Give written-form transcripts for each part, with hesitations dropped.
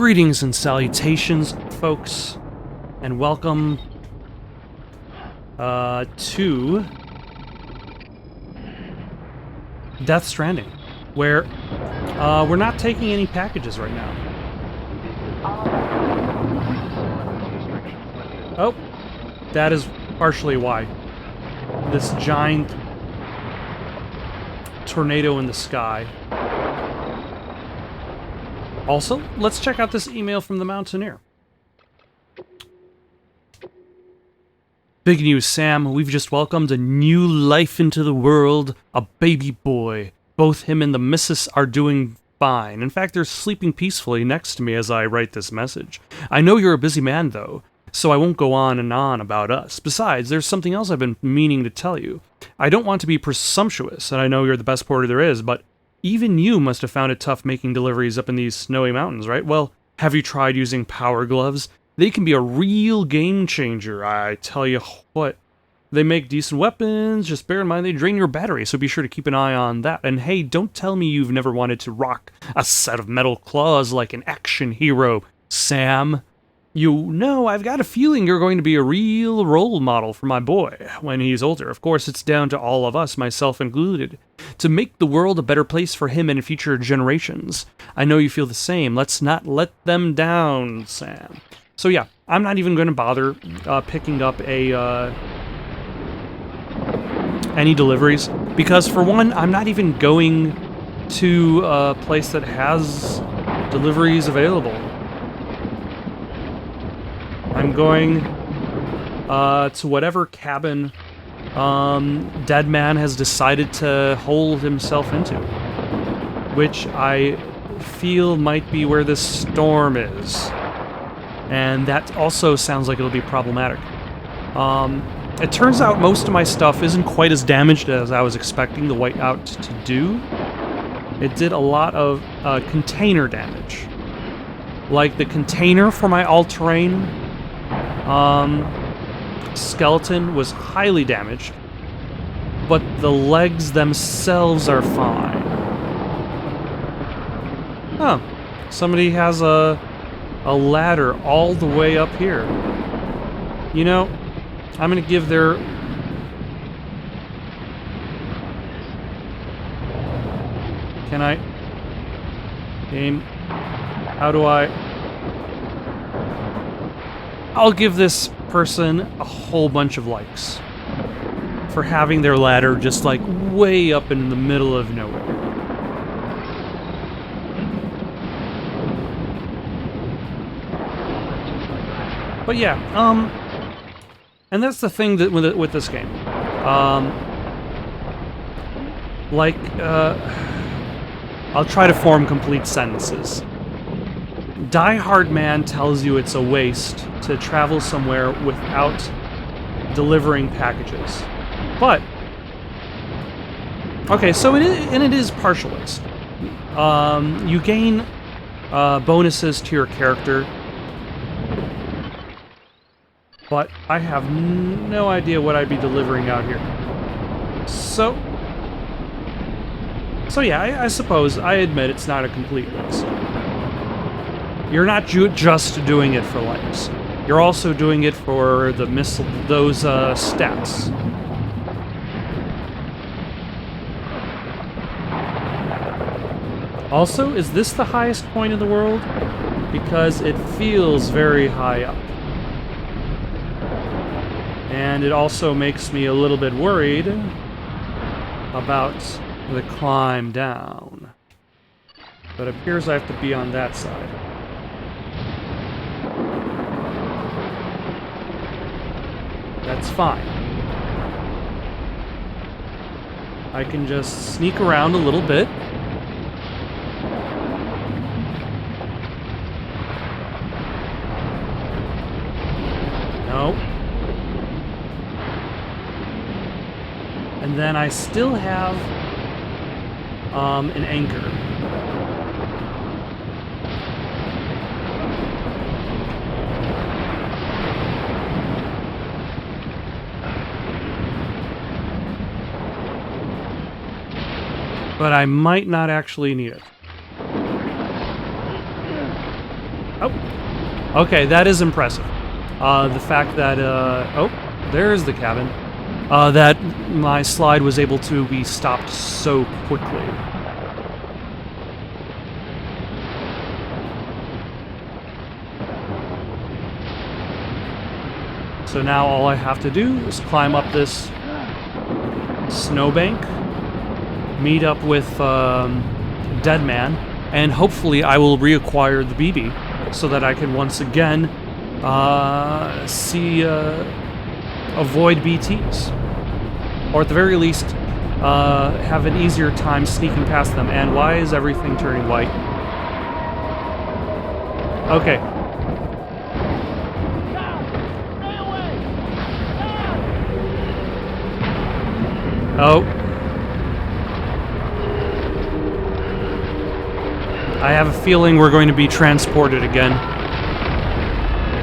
Greetings and salutations, folks, and welcome to Death Stranding, where we're not taking any packages right now. Oh, that is partially why. This giant tornado in the sky. Also, let's check out this email from the Mountaineer. Big news, Sam. We've just welcomed a new life into the world, a baby boy. Both him and the missus are doing fine. In fact, they're sleeping peacefully next to me as I write this message. I know you're a busy man, though, so I won't go on and on about us. Besides, there's something else I've been meaning to tell you. I don't want to be presumptuous, and I know you're the best porter there is, but even you must have found it tough making deliveries up in these snowy mountains, right? Well, have you tried using power gloves? They can be a real game changer, I tell you what. They make decent weapons, just bear in mind they drain your battery, so be sure to keep an eye on that. And hey, don't tell me you've never wanted to rock a set of metal claws like an action hero, Sam. You know, I've got a feeling you're going to be a real role model for my boy when he's older. Of course, it's down to all of us, myself included, to make the world a better place for him and future generations. I know you feel the same. Let's not let them down, Sam. So yeah, I'm not even going to bother picking up any deliveries, because for one, I'm not even going to a place that has deliveries available. I'm going to whatever cabin Dead Man has decided to hold himself into, which I feel might be where this storm is. And that also sounds like it'll be problematic. It turns out most of my stuff isn't quite as damaged as I was expecting the whiteout to do. It did a lot of container damage. Like the container for my all-terrain skeleton was highly damaged, but the legs themselves are fine. Huh. Somebody has a ladder all the way up here. You know, I'm gonna give their... Can I... Game... How do I... I'll give this person a whole bunch of likes for having their ladder just like way up in the middle of nowhere. But yeah, and that's the thing that with this game. I'll try to form complete sentences. Die Hard Man tells you it's a waste to travel somewhere without delivering packages. But, okay, so it is partial waste. You gain bonuses to your character, but I have no idea what I'd be delivering out here. So yeah, I suppose I admit it's not a complete waste. You're not just doing it for likes. You're also doing it for the those stats. Also, is this the highest point in the world? Because it feels very high up. And it also makes me a little bit worried about the climb down. But it appears I have to be on that side. That's fine. I can just sneak around a little bit. No. And then I still have an anchor. But I might not actually need it. Oh, okay, that is impressive. The fact that, oh, there's the cabin. That my slide was able to be stopped so quickly. So now all I have to do is climb up this snowbank, meet up with Dead Man, and hopefully I will reacquire the BB so that I can once again avoid BTs. Or at the very least, have an easier time sneaking past them. And why is everything turning white? Okay. Oh. I have a feeling we're going to be transported again.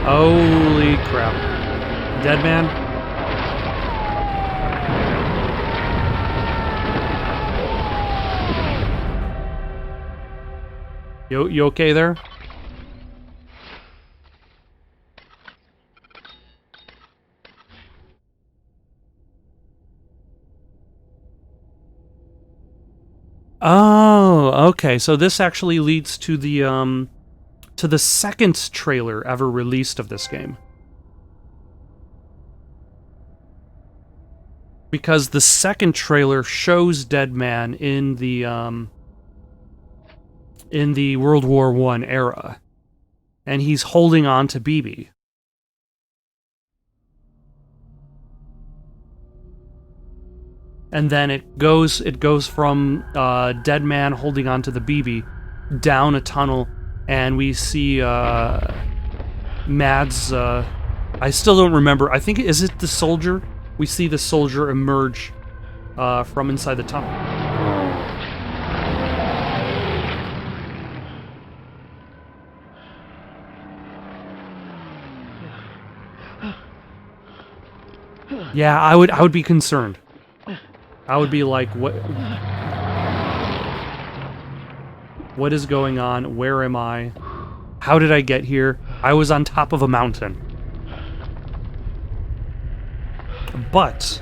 Holy crap. Dead Man? You okay there? Oh, okay. So this actually leads to the second trailer ever released of this game. Because the second trailer shows Dead Man in the World War I era, and he's holding on to BB. And then it goes from Dead Man holding on to the BB down a tunnel, and we see Mads. I still don't remember. I think is it the soldier? We see the soldier emerge from inside the tunnel. Yeah, I would be concerned. I would be like, what is going on? Where am I? How did I get here? I was on top of a mountain. But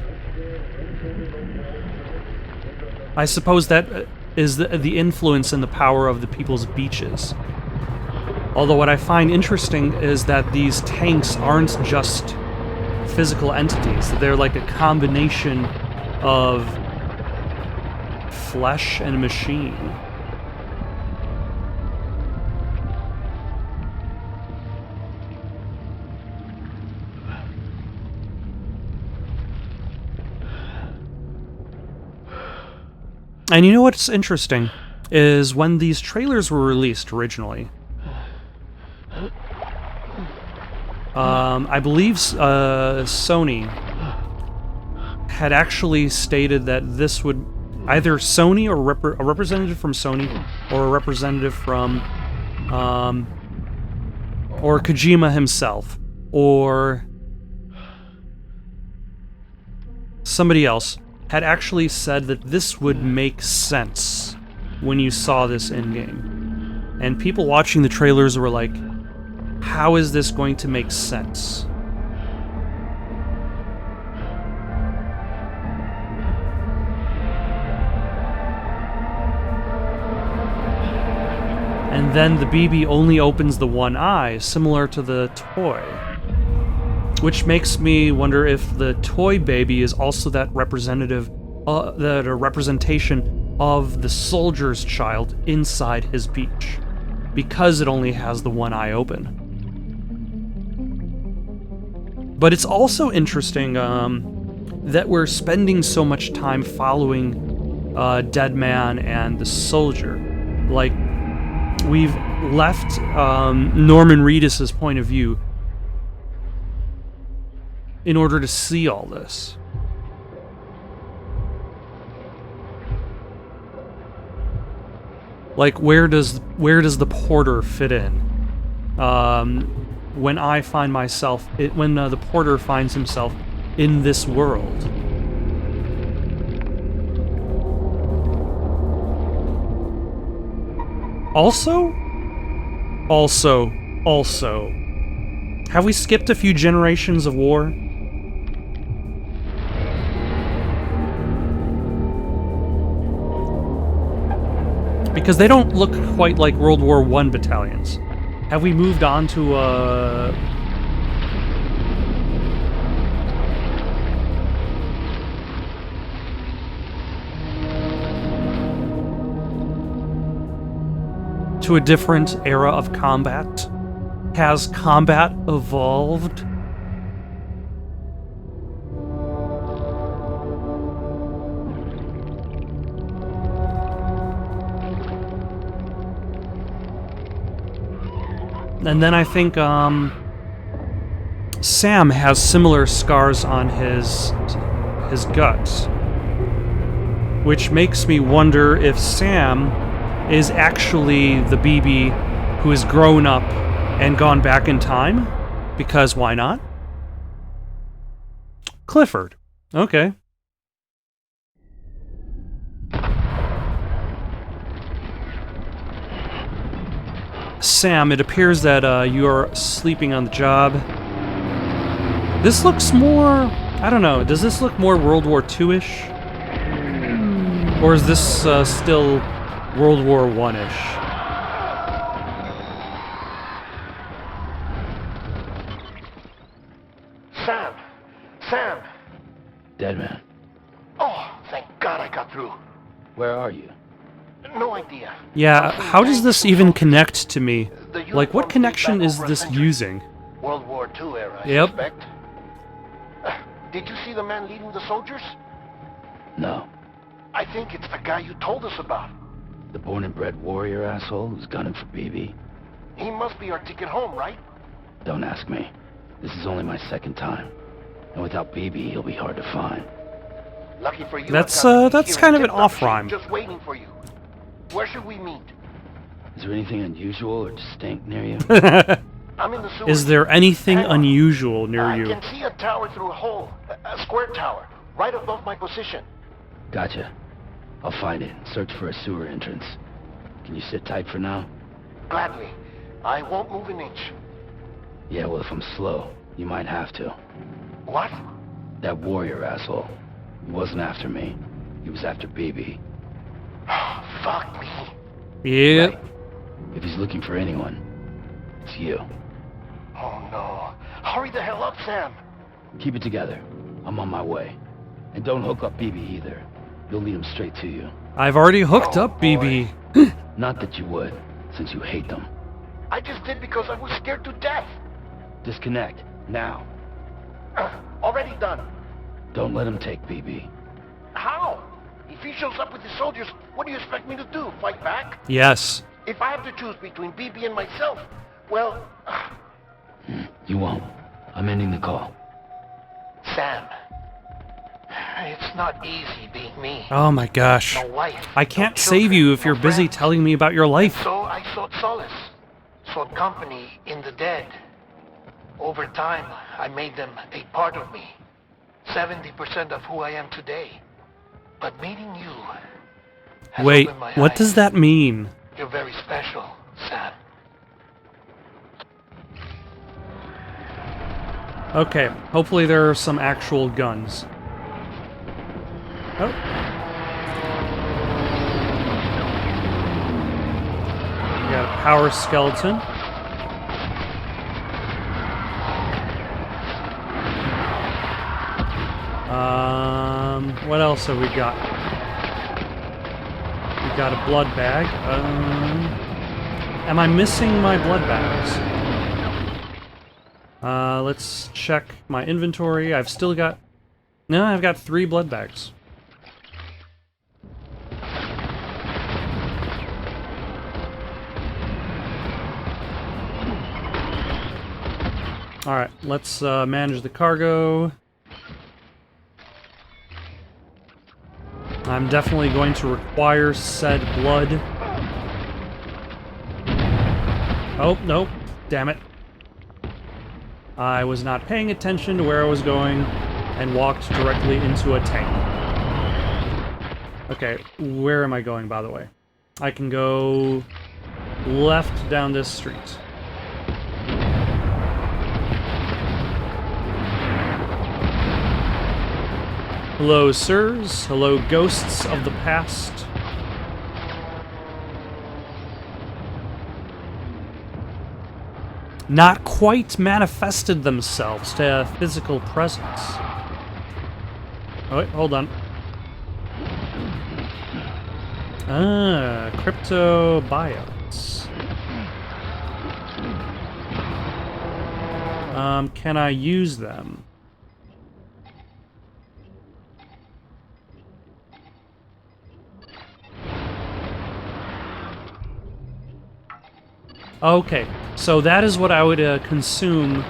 I suppose that is the influence and the power of the people's beaches. Although what I find interesting is that these tanks aren't just physical entities. They're like a combination of flesh and machine. And you know what's interesting is when these trailers were released originally, I believe Sony had actually stated that this would either Sony or a representative from Sony or a representative from or Kojima himself or somebody else had actually said that this would make sense when you saw this in-game. And people watching the trailers were like, how is this going to make sense? And then the BB only opens the one eye, similar to the toy. Which makes me wonder if the toy baby is also that representative, that a representation of the soldier's child inside his beach, because it only has the one eye open. But it's also interesting that we're spending so much time following Dead Man and the soldier. Like, we've left Norman Reedus' point of view in order to see all this. Like, where does the porter fit in? When I find myself, when the porter finds himself in this world. Also, Also, have we skipped a few generations of war? Because they don't look quite like World War I battalions. Have we moved on to, to a different era of combat? Has combat evolved? And then I think, Sam has similar scars on his guts. Which makes me wonder if Sam is actually the BB who has grown up and gone back in time? Because why not? Clifford. Okay. Sam, it appears that you're sleeping on the job. This looks more... I don't know. Does this look more World War II-ish? Or is this still World War I-ish? Sam! Sam! Dead man. Oh, thank God I got through. Where are you? No idea. Yeah, how does this even connect to me? Like, what connection is this using? World War II era, I Yep. suspect. Did you see the man leading the soldiers? No. I think it's the guy you told us about. The born and bred warrior asshole who's gunning for BB? He must be our ticket home, right? Don't ask me. This is only my second time. And without BB, he'll be hard to find. Lucky for you. That's that's kind of an off rhyme. Just waiting for you. Where should we meet? Is there anything unusual or distinct near you? I'm in the sewers. Is there anything Hang on. unusual near I you? can see a tower through a hole. A square tower. Right above my position. Gotcha. I'll find it and search for a sewer entrance. Can you sit tight for now? Gladly. I won't move an inch. Yeah, well, if I'm slow, you might have to. What? That warrior asshole. He wasn't after me. He was after BB. Fuck me. Yep. Right. If he's looking for anyone, it's you. Oh no. Hurry the hell up, Sam. Keep it together. I'm on my way. And don't hook up BB either. You'll lead him straight to you. I've already hooked Oh, up BB. Not that you would, since you hate them. I just did because I was scared to death. Disconnect, now. Already done. Don't let him take BB. How? If he shows up with his soldiers, what do you expect me to do? Fight back? Yes. If I have to choose between BB and myself, well... You won't. I'm ending the call. Sam. It's not easy being me. Oh my gosh. No wife. I can't no save children, you if no you're busy friends. telling me about your life. So I sought solace. Sought company in the dead. Over time, I made them a part of me. 70% of who I am today. But meeting you has Wait, opened my what eyes. does that mean? You're very special, Sam. Okay, hopefully there are some actual guns. Oh. We got a power skeleton. What else have we got? We got a blood bag. Am I missing my blood bags? Let's check my inventory. I've still got... No, I've got 3 blood bags. Alright, let's manage the cargo. I'm definitely going to require said blood. Oh, nope. Damn it. I was not paying attention to where I was going and walked directly into a tank. Okay, where am I going, by the way? I can go left down this street. Hello, sirs. Hello, ghosts of the past. Not quite manifested themselves to a physical presence. Oh, wait, hold on. Ah, cryptobiotes. Can I use them? Okay, so that is what I would consume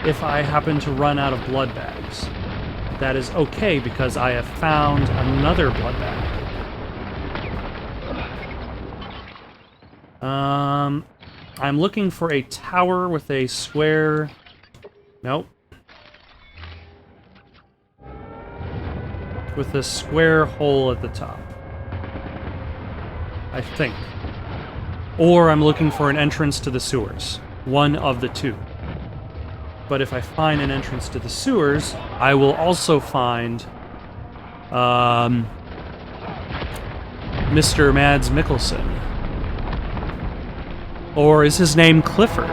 if I happen to run out of blood bags. That is okay because I have found another blood bag. I'm looking for a tower with a square... Nope. With a square hole at the top. I think. Or I'm looking for an entrance to the sewers. One of the two. But if I find an entrance to the sewers, I will also find... Mr. Mads Mikkelsen. Or is his name Clifford?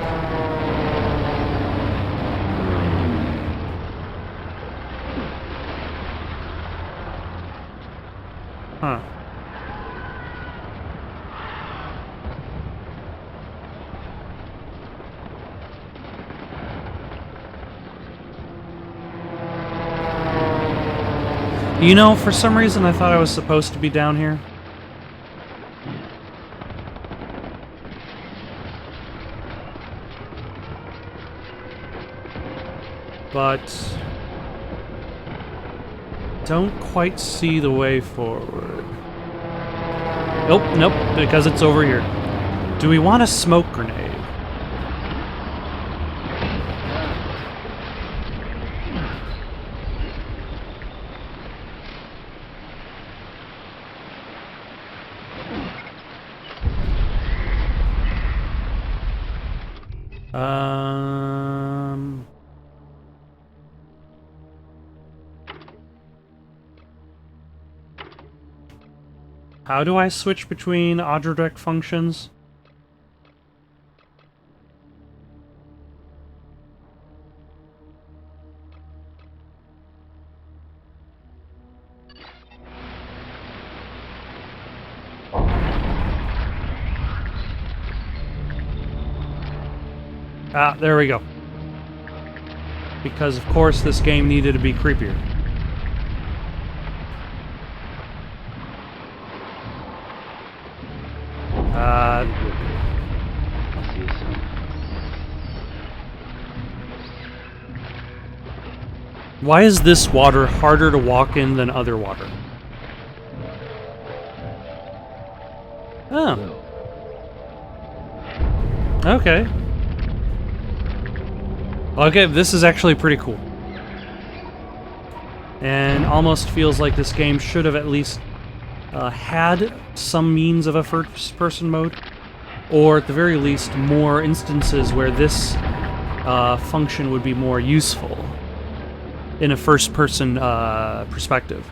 Huh. You know, for some reason I thought I was supposed to be down here. But don't quite see the way forward. Nope, nope, because it's over here. Do we want a smoke grenade? How do I switch between Audiodeck functions? Ah, there we go. Because, of course, this game needed to be creepier. I'll see you soon. Why is this water harder to walk in than other water? Oh. Okay. Okay, this is actually pretty cool. And almost feels like this game should have at least had some means of a first-person mode. Or at the very least, more instances where this function would be more useful in a first-person perspective.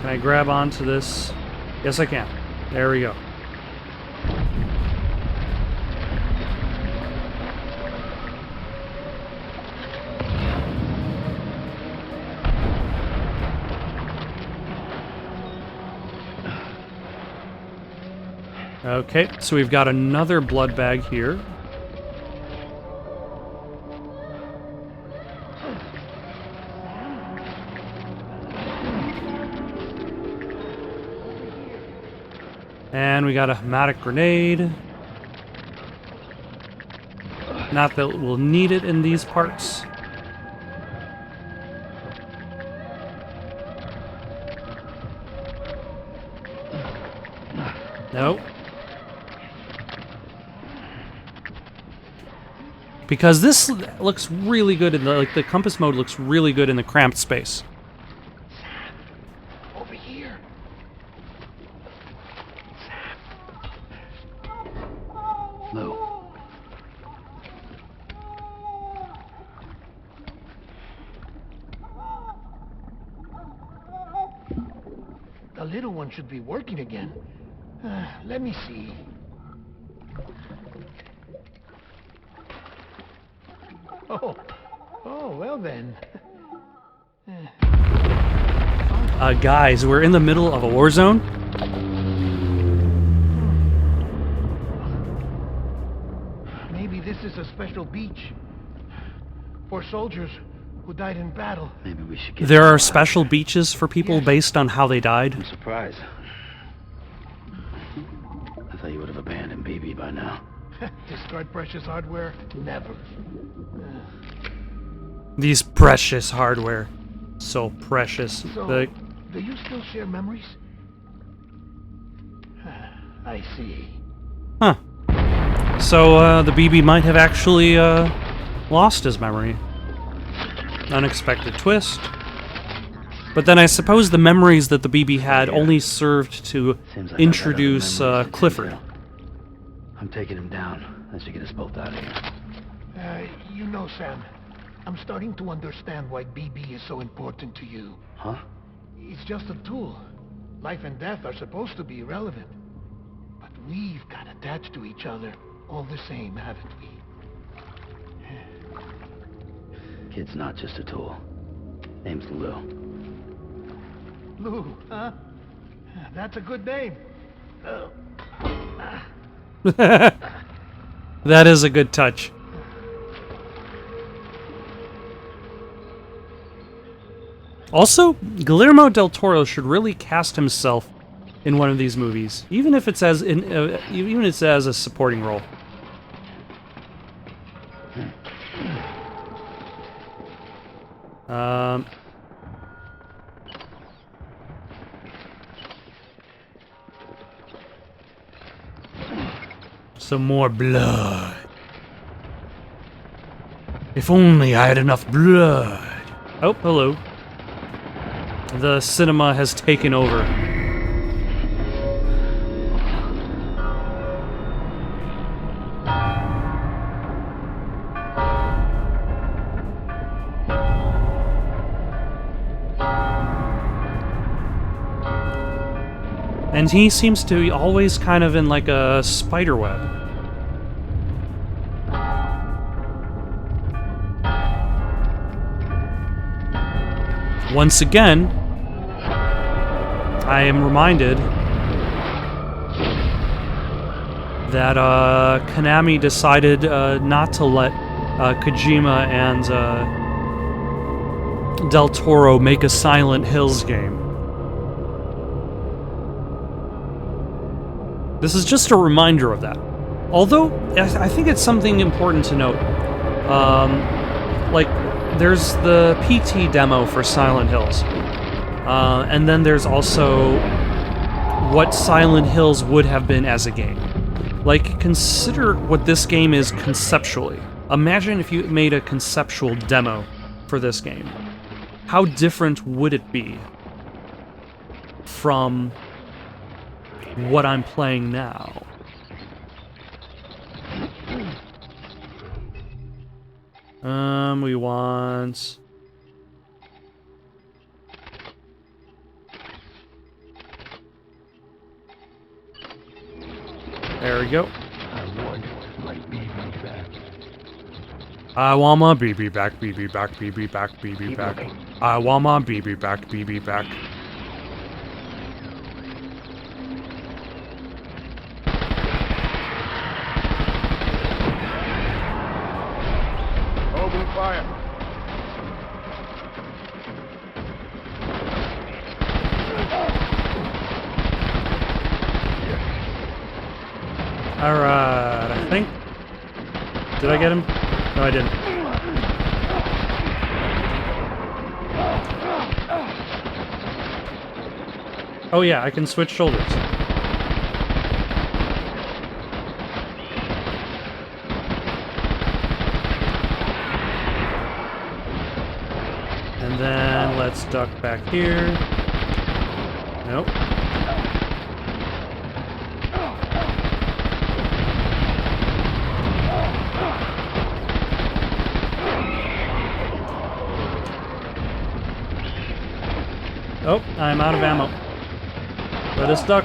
Can I grab onto this? Yes, I can. There we go. Okay, so we've got another blood bag here. And we got a hematic grenade. Not that we'll need it in these parts. Nope. Because this looks really good in the compass mode looks really good in the cramped space. Over here. little one should be working again. Let me see. Oh, well then. Guys, we're in the middle of a war zone. Maybe this is a special beach for soldiers who died in battle. Maybe we should get... There are special beaches for people based on how they died. I'm surprised. I thought you would have abandoned BB by now. Discard precious hardware? Never. These precious hardware. So precious. So, do you still share memories? I see. Huh. So, the BB might have actually, lost his memory. Unexpected twist. But then I suppose the memories that the BB had only served to introduce, Clifford. I'm taking him down. That should get us both out of here. You know, Sam, I'm starting to understand why BB is so important to you. Huh? It's just a tool. Life and death are supposed to be irrelevant. But we've got attached to each other all the same, haven't we? Kid's not just a tool. Name's Lou. Lou, huh? That's a good name. That is a good touch. Also, Guillermo del Toro should really cast himself in one of these movies, even if it's as even if it's as a supporting role. Some more blood. If only I had enough blood. Oh, hello. The cinema has taken over. And he seems to be always kind of in like a spider web. Once again, I am reminded that Konami decided not to let Kojima and Del Toro make a Silent Hills game. This is just a reminder of that. Although, I think it's something important to note. Like, there's the PT demo for Silent Hills. And then there's also what Silent Hills would have been as a game. Like, consider what this game is conceptually. Imagine if you made a conceptual demo for this game. How different would it be from what I'm playing now? We want... There we go. I want my BB back, BB back, BB back, BB back. I want my BB back, BB back. Open fire. Alright, I think... Did I get him? No, I didn't. Oh yeah, I can switch shoulders. And then let's duck back here. Nope. Oh, I'm out of ammo. Let us duck.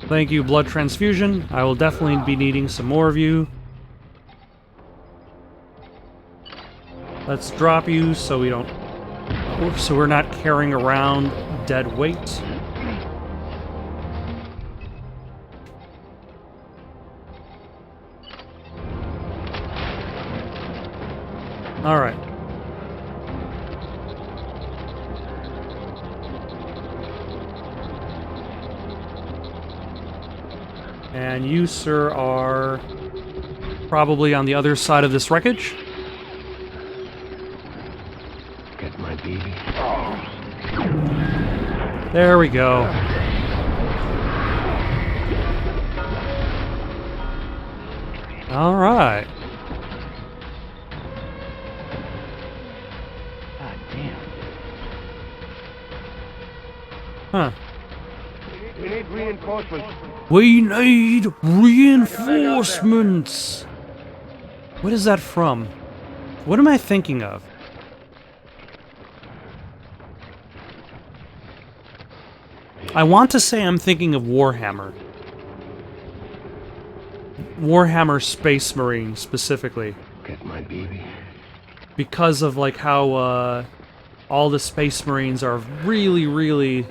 Thank you, blood transfusion. I will definitely be needing some more of you. Let's drop you so we don't... so we're not carrying around dead weight. Alright. And you, sir, are probably on the other side of this wreckage. Get my baby. There we go. All right. God damn. Huh. We need reinforcements. We need reinforcements. What is that from? What am I thinking of? I want to say I'm thinking of Warhammer. Warhammer Space Marine, specifically. Get my baby. Because of, like, how, all the Space Marines are really, really...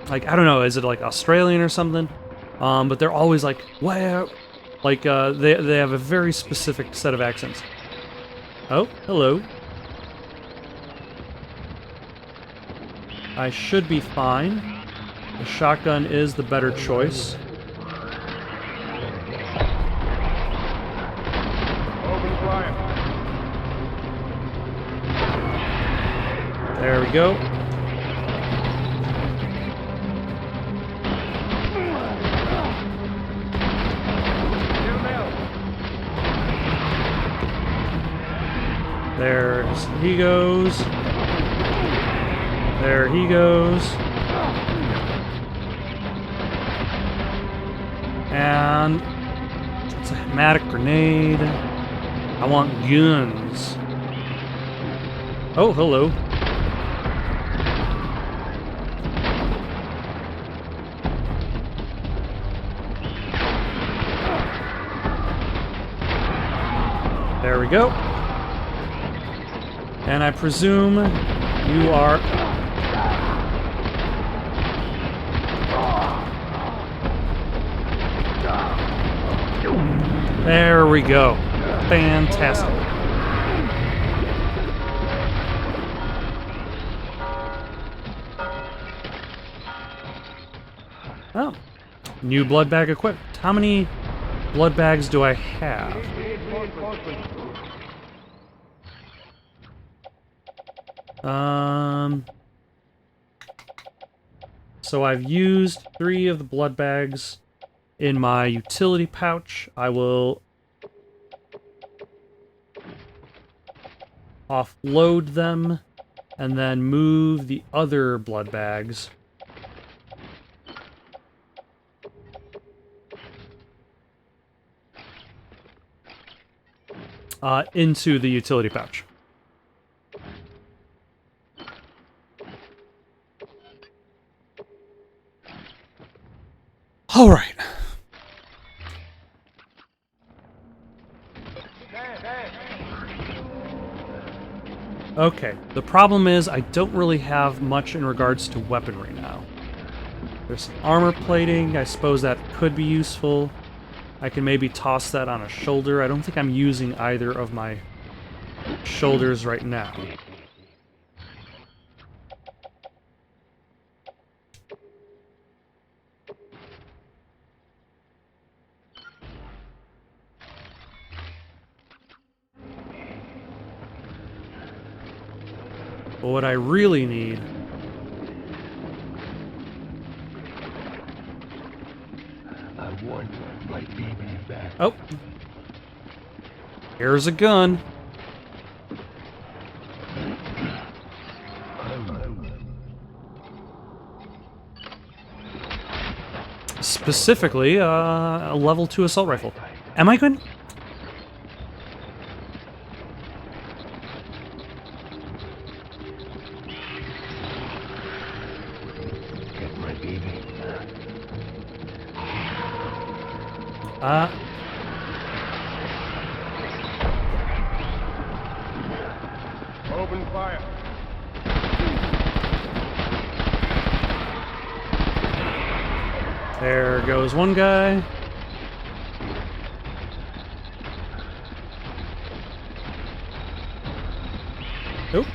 like, I don't know, is it, like, Australian or something? But they're always like, where? Like, they have a very specific set of accents. Oh, hello. I should be fine. The shotgun is the better choice. Open fire. There we go. There he goes. There he goes. And it's a hematic grenade. I want guns. Oh, hello. There we go. And I presume you are... There we go. Fantastic. Oh. New blood bag equipped. How many blood bags do I have? So I've used 3 of the blood bags in my utility pouch. I will offload them and then move the other blood bags into the utility pouch. All right. Okay, the problem is I don't really have much in regards to weaponry now. There's some armor plating, I suppose that could be useful. I can maybe toss that on a shoulder. I don't think I'm using either of my shoulders right now. But what I really need... I want my baby back. Oh! Here's a gun. Specifically, a level 2 assault rifle. Am I going? Get my baby. Open fire. There goes one guy. Nope.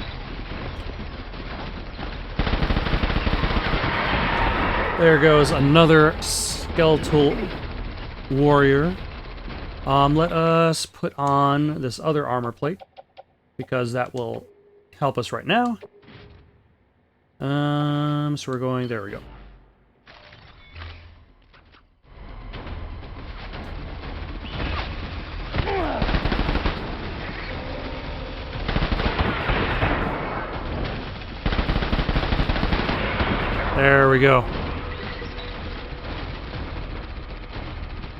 There goes another skeletal warrior. Let us put on this other armor plate, because that will help us right now. So we're going, there we go. There we go.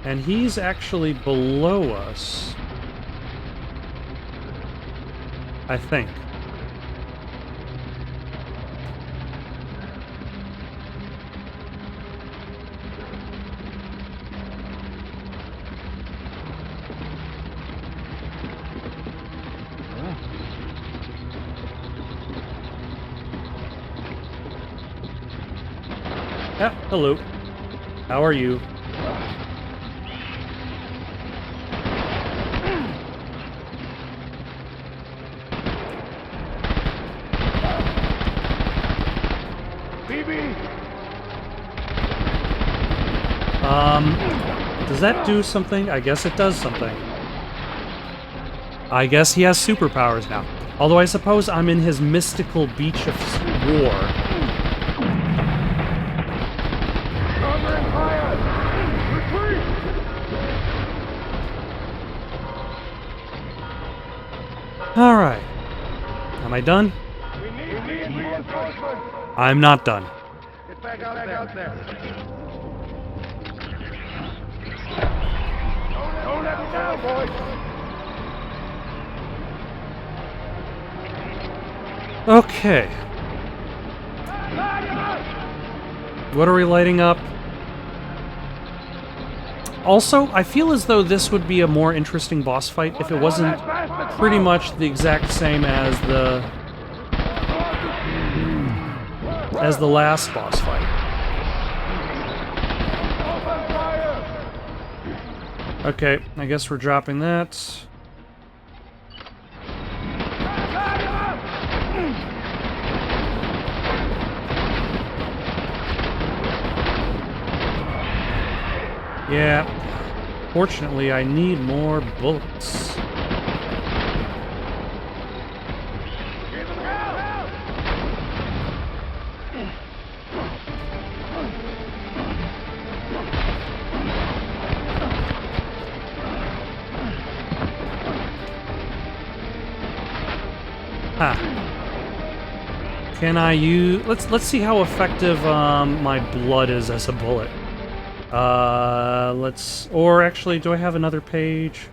And he's actually below us, I think. Yeah, hello. How are you? Does that do something? I guess it does something. I guess he has superpowers now. Although I suppose I'm in his mystical beach of war. Cover and fire! Retreat! Alright. Am I done? We need reinforcements! I'm not done. Get back out there! Don't let me down, boys! Okay. What are we lighting up? Also, I feel as though this would be a more interesting boss fight if it wasn't pretty much the exact same as the last boss fight. Okay, I guess we're dropping that. Yeah. Fortunately, I need more bullets. Huh. Can I use... Let's see how effective my blood is as a bullet. Let's... Or actually, do I have another page?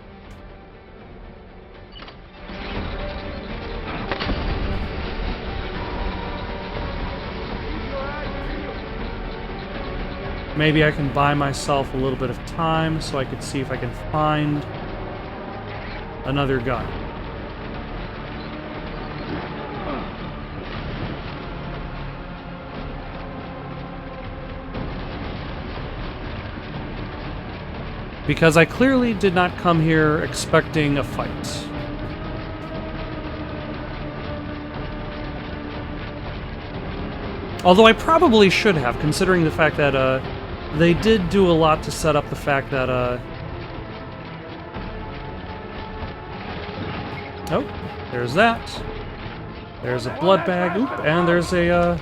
Maybe I can buy myself a little bit of time so I could see if I can find another gun. Because I clearly did not come here expecting a fight. Although I probably should have, considering the fact that they did do a lot to set up the fact that oh, there's that. There's a blood bag. Oop, and there's a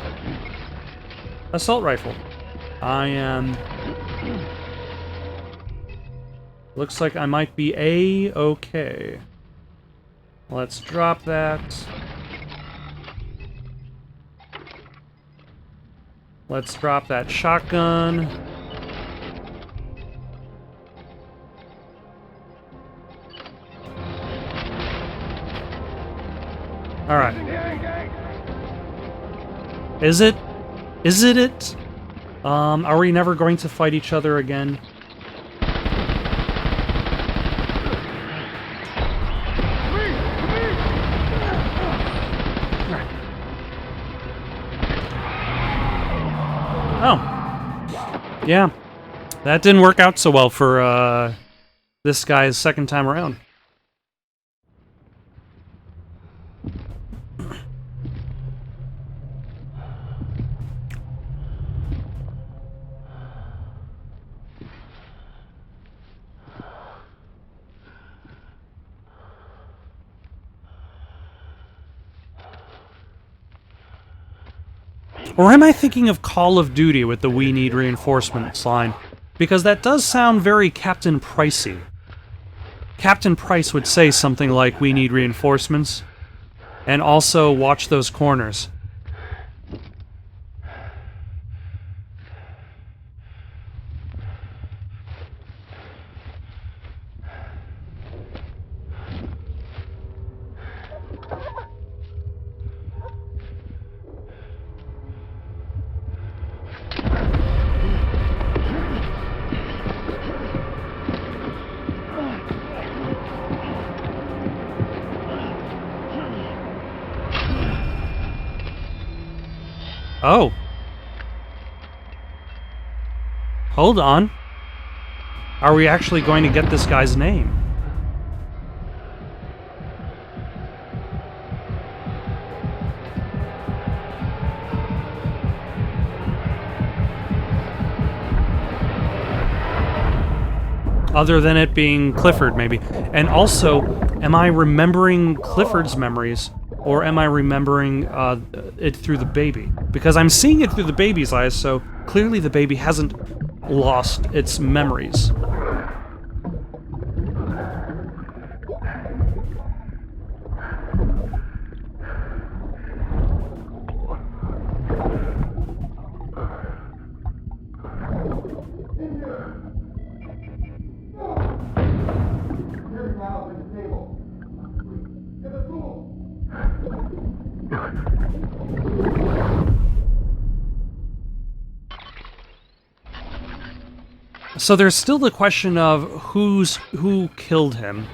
assault rifle. I am... Looks like I might be A-okay. Let's drop that. Let's drop that shotgun. Alright. Here, gang. Is it? Is it? Are we never going to fight each other again? Oh. Yeah. That didn't work out so well for, this guy's second time around. Or am I thinking of Call of Duty with the "We need reinforcements" line? Because that does sound very Captain Pricey. Captain Price would say something like, "We need reinforcements," and also watch those corners. Oh. Hold on. Are we actually going to get this guy's name? Other than it being Clifford, maybe. And also, am I remembering Clifford's memories, or am I remembering it through the baby? Because I'm seeing it through the baby's eyes, so clearly the baby hasn't lost its memories. So there's still the question of who killed him.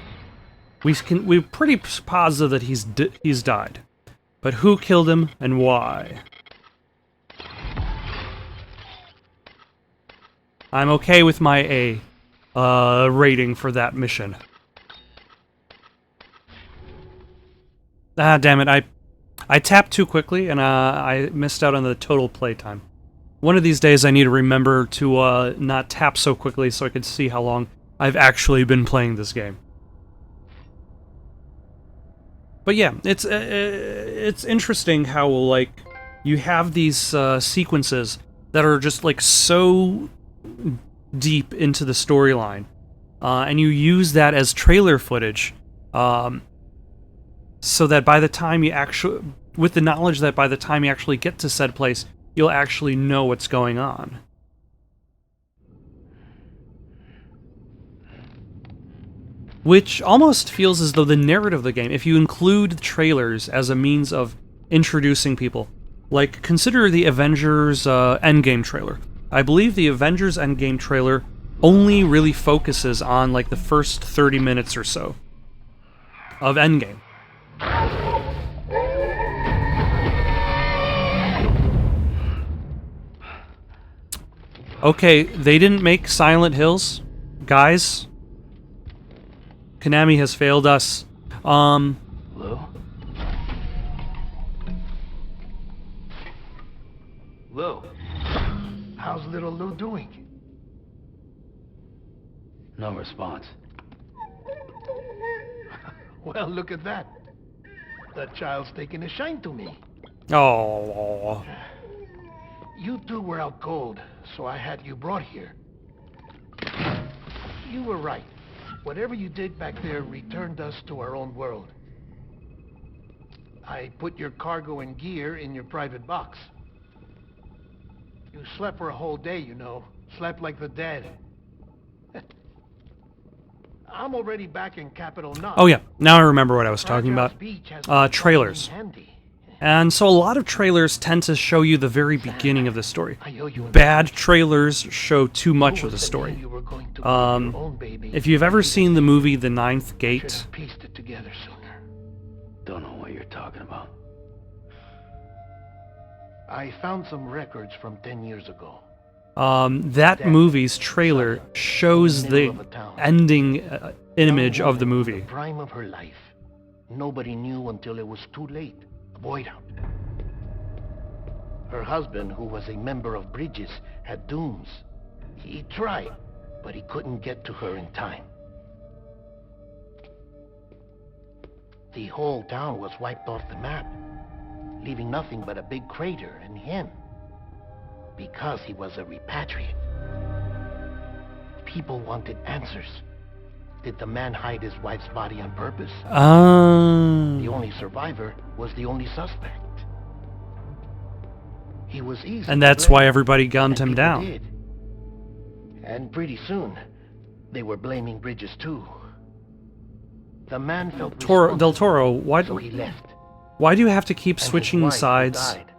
We're pretty positive that he's died, but who killed him and why? I'm okay with my A rating for that mission. Ah, damn it! I tapped too quickly and I missed out on the total playtime. One of these days I need to remember to not tap so quickly so I can see how long I've actually been playing this game. But yeah, it's interesting how, like, you have these sequences that are just, like, so deep into the storyline, and you use that as trailer footage, so that by the time you actually, with the knowledge that by the time you actually get to said place, you'll actually know what's going on. Which almost feels as though the narrative of the game, if you include trailers as a means of introducing people, like, consider the Avengers Endgame trailer. I believe the Avengers Endgame trailer only really focuses on, like, the first 30 minutes or so of Endgame. Okay, they didn't make Silent Hills. Guys, Konami has failed us. Lou? Lou? How's little Lou doing? No response. Well, look at that. That child's taking a shine to me. Oh. You two were out cold, so I had you brought here. You were right. Whatever you did back there returned us to our own world. I put your cargo and gear in your private box. You slept for a whole day, you know. Slept like the dead. I'm already back in Capital Knot. Oh yeah, now I remember what I was talking about. Fragile's Beach has been Trailers. coming in handy. And so a lot of trailers tend to show you the very beginning of the story. I owe you an Bad trailers show too much Who of the was man story. you were going to make your own baby? If you've ever seen the movie The Ninth Should Gate, have pieced it together sooner. Don't know what you're talking about. I found some records from 10 years ago. that movie's trailer shows the ending image of the In movie. the prime of her life. Nobody knew until it was too late. A boy out. Her husband, who was a member of Bridges, had dooms. He tried, but he couldn't get to her in time. The whole town was wiped off the map, leaving nothing but a big crater and him. Because he was a repatriate. People wanted answers. Did the man hide his wife's body on purpose? The only survivor was the only suspect. He was easy. And to that's blame, why everybody gunned and him people down. did. And pretty soon, they were blaming Bridges too. The man felt Del Toro, so he left. why do you have to keep And his switching wife, who sides? died.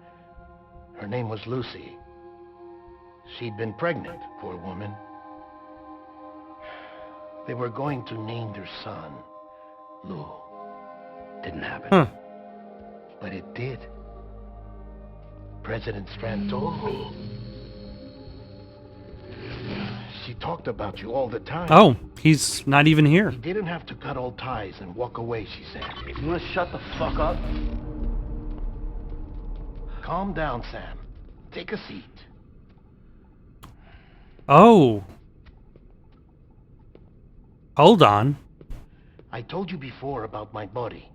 Her name was Lucy. She'd been pregnant, poor woman. They were going to name their son Lou. Didn't happen. Huh. But it did. President Strand told me. She talked about you all the time. Oh, he's not even here. He didn't have to cut all ties and walk away, she said. You wanna shut the fuck up? Calm down, Sam. Take a seat. Oh. Hold on. I told you before about my body.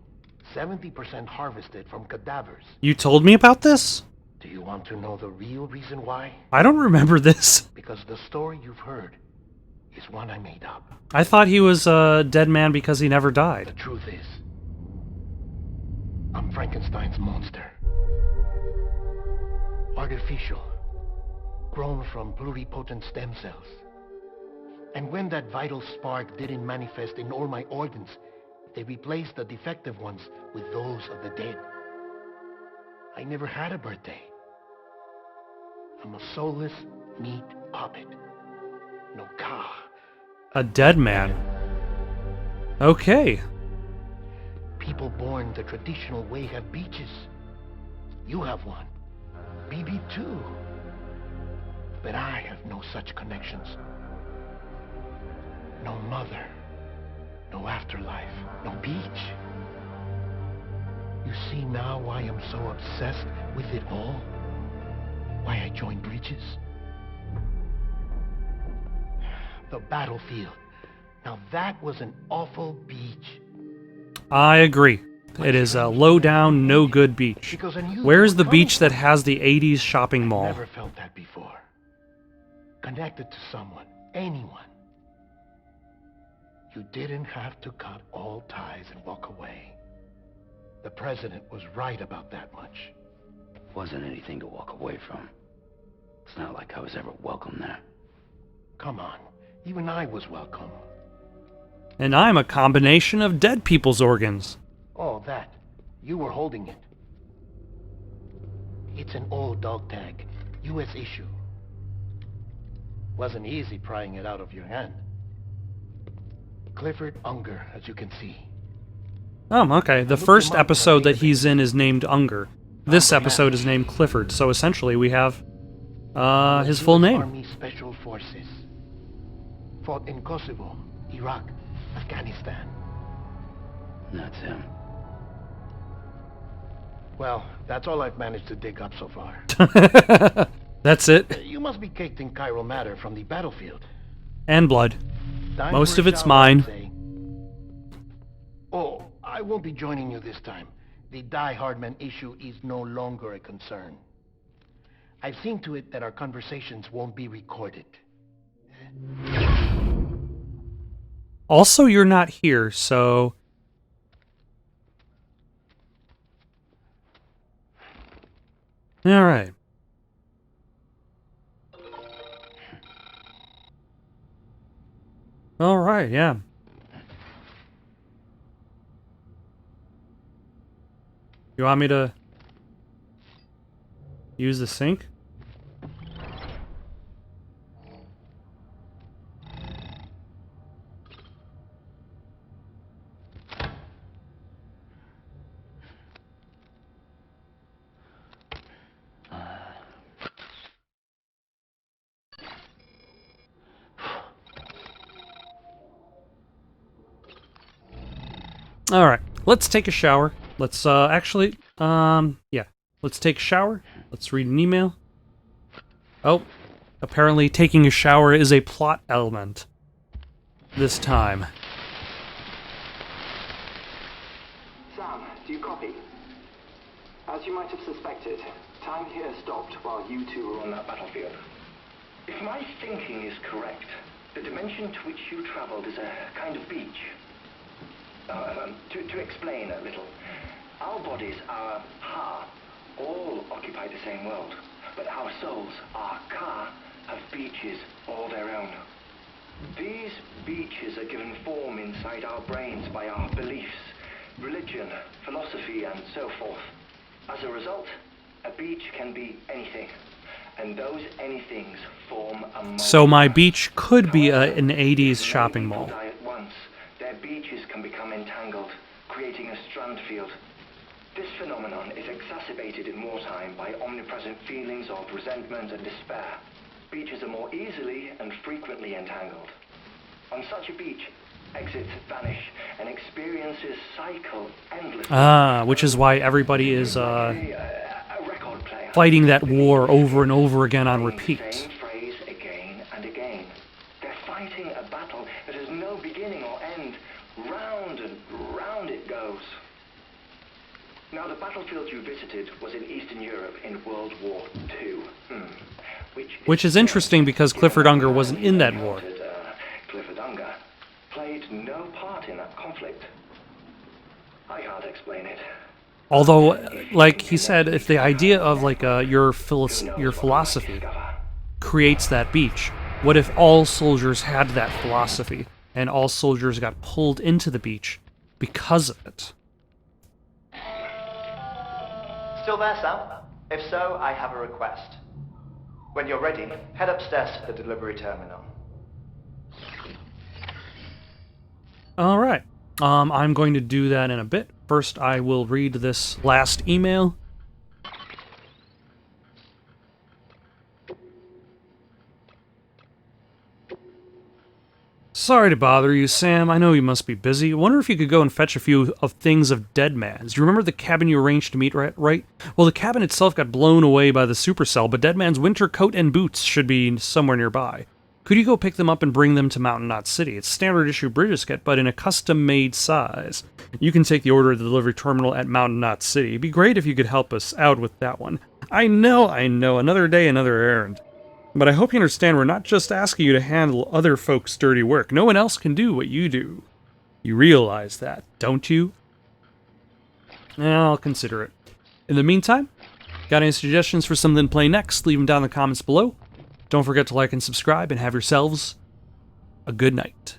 70% harvested from cadavers. You told me about this? Do you want to know the real reason why? I don't remember this. Because the story you've heard is one I made up. I thought he was a dead man because he never The died. truth is, I'm Frankenstein's monster. Artificial. Grown from pluripotent stem cells. And when that vital spark didn't manifest in all my organs, they replaced the defective ones with those of the dead. I never had a birthday. I'm a soulless meat puppet. No car. A dead man. Okay. People born the traditional way have beaches. You have one. BB too. But I have no such connections. No mother. No afterlife. No beach. You see now why I'm so obsessed with it all? Why I joined Bridges? The battlefield. Now that was an awful beach. I agree. It is a low-down, no-good beach. Because I knew Where's you the were beach coming that has the 80s shopping mall? Never felt that before. Connected to someone, anyone. You didn't have to cut all ties and walk away. The president was right about that much. Wasn't anything to walk away from. It's not like I was ever welcome there. Come on, even I was welcome. And I'm a combination of dead people's organs. Oh, that. You were holding it. It's an old dog tag, U.S. issue. Wasn't easy prying it out of your hand. Clifford Unger, as you can see. Oh, okay. The looked first him up in our episode that database. he's in is named Unger. This Unger episode Match. is named Clifford, so essentially we have Was his full US name. Army Special Forces. Fought in Kosovo, Iraq, Afghanistan. That's him. Well, that's all I've managed to dig up so far. That's it. You must be caked in chiral matter from the battlefield. And blood. Time Most for a of it's shower, mine. I'd say. Oh, I won't be joining you this time. The Die Hardman issue is no longer a concern. I've seen to it that our conversations won't be recorded. Also, you're not here, so... Alright. Alright, yeah. You want me to use the sink? All right, let's take a shower. Let's actually, yeah, let's take a shower. Let's read an email. Oh, apparently taking a shower is a plot element this time. Sam, do you copy? As you might have suspected, time here stopped while you two were on that battlefield. If my thinking is correct, the dimension to which you traveled is a kind of beach. To explain a little, our bodies, our ha, all occupy the same world, but our souls, our ka, have beaches all their own. These beaches are given form inside our brains by our beliefs, religion, philosophy, and so forth. As a result, a beach can be anything, and those anythings form a multitude. So my beach could be an 80s shopping mall. Their beaches can become entangled, creating a strand field. This phenomenon is exacerbated in wartime by omnipresent feelings of resentment and despair. Beaches are more easily and frequently entangled. On such a beach, exits vanish and experiences cycle endlessly. Ah, which is why everybody is record player. fighting that war over and over again on repeat. Same phrase again and again. They're fighting a battle that has no beginning or end. Round and round it goes. Now, the battlefield you visited was in Eastern Europe in World War II. Which is interesting because Clifford Unger wasn't in that war. Clifford Unger played no part in that conflict. I can't explain it. Although, like he said, if the idea of like your philosophy creates that beach, what if all soldiers had that philosophy and all soldiers got pulled into the beach because of it? Still there, Sam? If so, I have a request. When you're ready, head upstairs to the delivery terminal. All right. I'm going to do that in a bit. First, I will read this last email. Sorry to bother you, Sam. I know you must be busy. Wonder if you could go and fetch a few of things of Dead Man's. Do you remember the cabin you arranged to meet right? Well, the cabin itself got blown away by the supercell, but Dead Man's winter coat and boots should be somewhere nearby. Could you go pick them up and bring them to Mountain Knot City? It's standard issue brisket, but in a custom-made size. You can take the order at the delivery terminal at Mountain Knot City. It'd be great if you could help us out with that one. I know. Another day, another errand. But I hope you understand we're not just asking you to handle other folks' dirty work. No one else can do what you do. You realize that, don't you? I'll consider it. In the meantime, got any suggestions for something to play next? Leave them down in the comments below. Don't forget to like and subscribe, and have yourselves a good night.